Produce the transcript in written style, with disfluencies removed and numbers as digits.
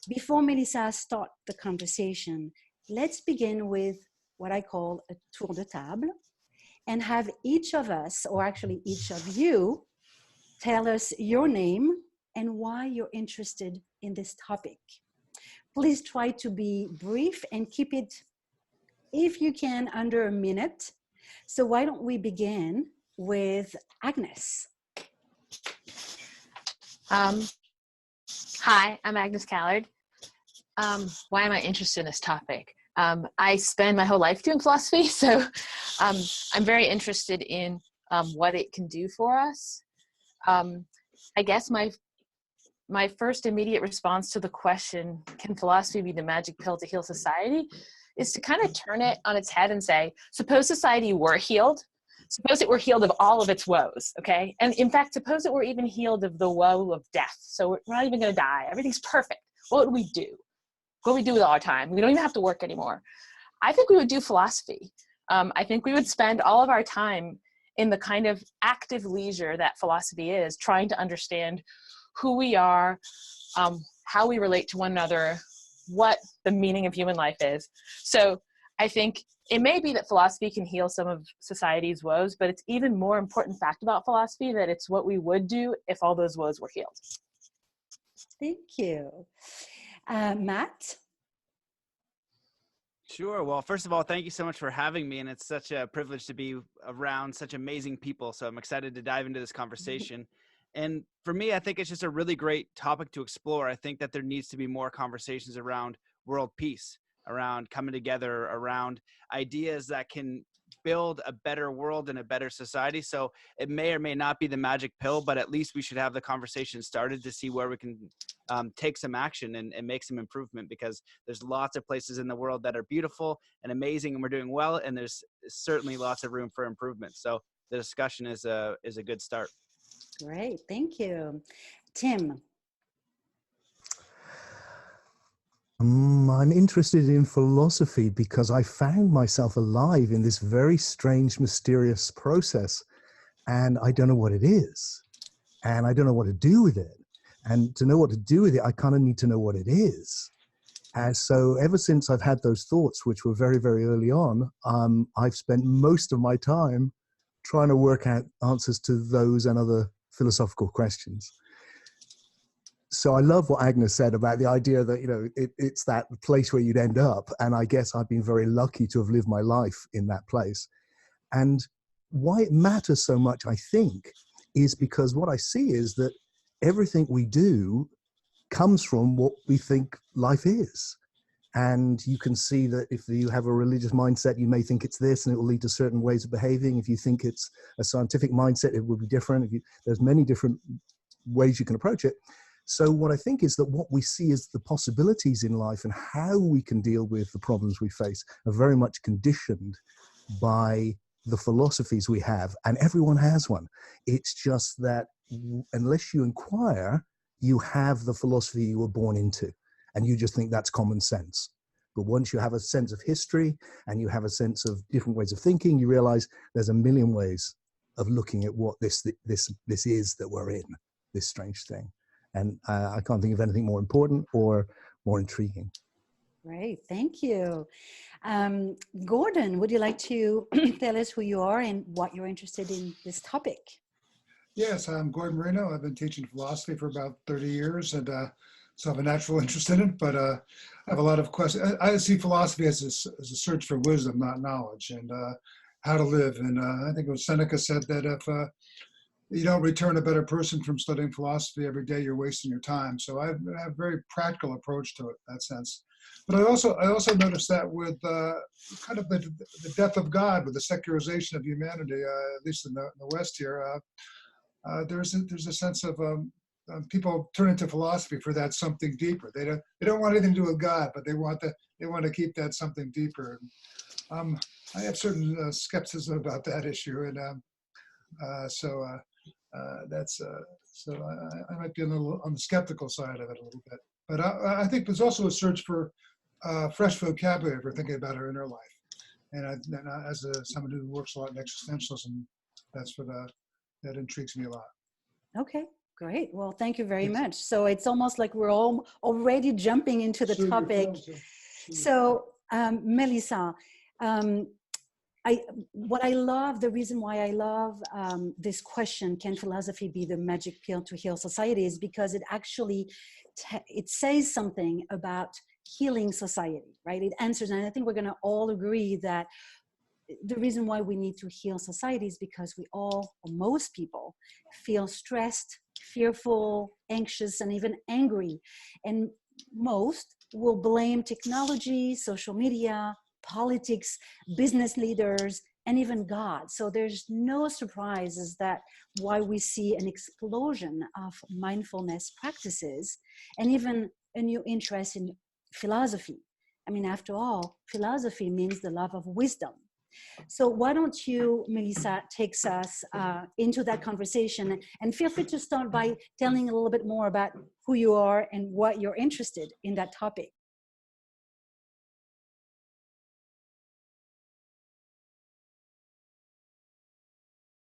Before Melissa start the conversation, let's begin with what I call a tour de table and have each of us, or actually each of you, tell us your name and why you're interested in this topic. Please try to be brief and keep it, if you can, under a minute. So why don't we begin with Agnes? Hi, I'm Agnes Callard. Why am I interested in this topic? I spend my whole life doing philosophy, so I'm very interested in what it can do for us. I guess my first immediate response to the question, can philosophy be the magic pill to heal society, is to kind of turn it on its head and say, suppose society were healed. Suppose it were healed of all of its woes, okay? And in fact, suppose it were even healed of the woe of death. So we're not even gonna die. Everything's perfect. What would we do? What would we do with all our time? We don't even have to work anymore. I think we would do philosophy. I think we would spend all of our time in the kind of active leisure that philosophy is, trying to understand who we are, how we relate to one another, what the meaning of human life is. So I think it may be that philosophy can heal some of society's woes, but it's even more important fact about philosophy that it's what we would do if all those woes were healed. Thank you. Matt? Sure. Well, first of all, thank you so much for having me. And it's such a privilege to be around such amazing people. So I'm excited to dive into this conversation. And for me, I think it's just a really great topic to explore. I think that there needs to be more conversations around world peace, around coming together, around ideas that can build a better world and a better society. So it may or may not be the magic pill, but at least we should have the conversation started to see where we can take some action and make some improvement, because there's lots of places in the world that are beautiful and amazing and we're doing well. And there's certainly lots of room for improvement. So the discussion is a good start. Great, thank you. Tim? I'm interested in philosophy because I found myself alive in this very strange, mysterious process, and I don't know what it is, and I don't know what to do with it. And to know what to do with it, I kind of need to know what it is. And so ever since I've had those thoughts, which were very, very early on, I've spent most of my time trying to work out answers to those and other philosophical questions. So I love what Agnes said about the idea that, you know, it's that place where you'd end up. And I guess I've been very lucky to have lived my life in that place. And why it matters so much, I think, is because what I see is that everything we do comes from what we think life is. And you can see that if you have a religious mindset, you may think it's this, and it will lead to certain ways of behaving. If you think it's a scientific mindset, it will be different. There's many different ways you can approach it. So what I think is that what we see is the possibilities in life and how we can deal with the problems we face are very much conditioned by the philosophies we have, and everyone has one. It's just that unless you inquire, you have the philosophy you were born into, and you just think that's common sense. But once you have a sense of history and you have a sense of different ways of thinking, you realize there's a million ways of looking at what this is that we're in, this strange thing. And I can't think of anything more important or more intriguing. Great, thank you. Gordon, would you like to tell us who you are and what you're interested in this topic? Yes, I'm Gordon Marino. I've been teaching philosophy for about 30 years, and so I have a natural interest in it, but I have a lot of questions. I see philosophy as a search for wisdom, not knowledge, and how to live. And I think it was Seneca said that if you don't return a better person from studying philosophy every day, you're wasting your time. So I have a very practical approach to it in that sense. But I also noticed that with kind of the death of God, with the secularization of humanity, at least in the West here, there's a sense of people turning to philosophy for that something deeper. They don't want anything to do with God, but they want to keep that something deeper. And, I have certain skepticism about that issue, and so I might be a little on the skeptical side of it a little bit. But I think there's also a search for fresh vocabulary for thinking about our inner life. And as someone who works a lot in existentialism, that's what that intrigues me a lot. Okay, Great. Well, thank you very much. So it's almost like we're all already jumping into the topic. So, Melissa, what I love, the reason why I love this question, can philosophy be the magic pill to heal society, is because it actually, it says something about healing society, right? It answers, and I think we're going to all agree that the reason why we need to heal society is because we all, or most people, feel stressed, fearful, anxious, and even angry. And most will blame technology, social media, politics, business leaders, and even God. So there's no surprises that why we see an explosion of mindfulness practices and even a new interest in philosophy. I mean, after all, philosophy means the love of wisdom. So why don't you, Melissa, takes us into that conversation, and feel free to start by telling a little bit more about who you are and what you're interested in that topic.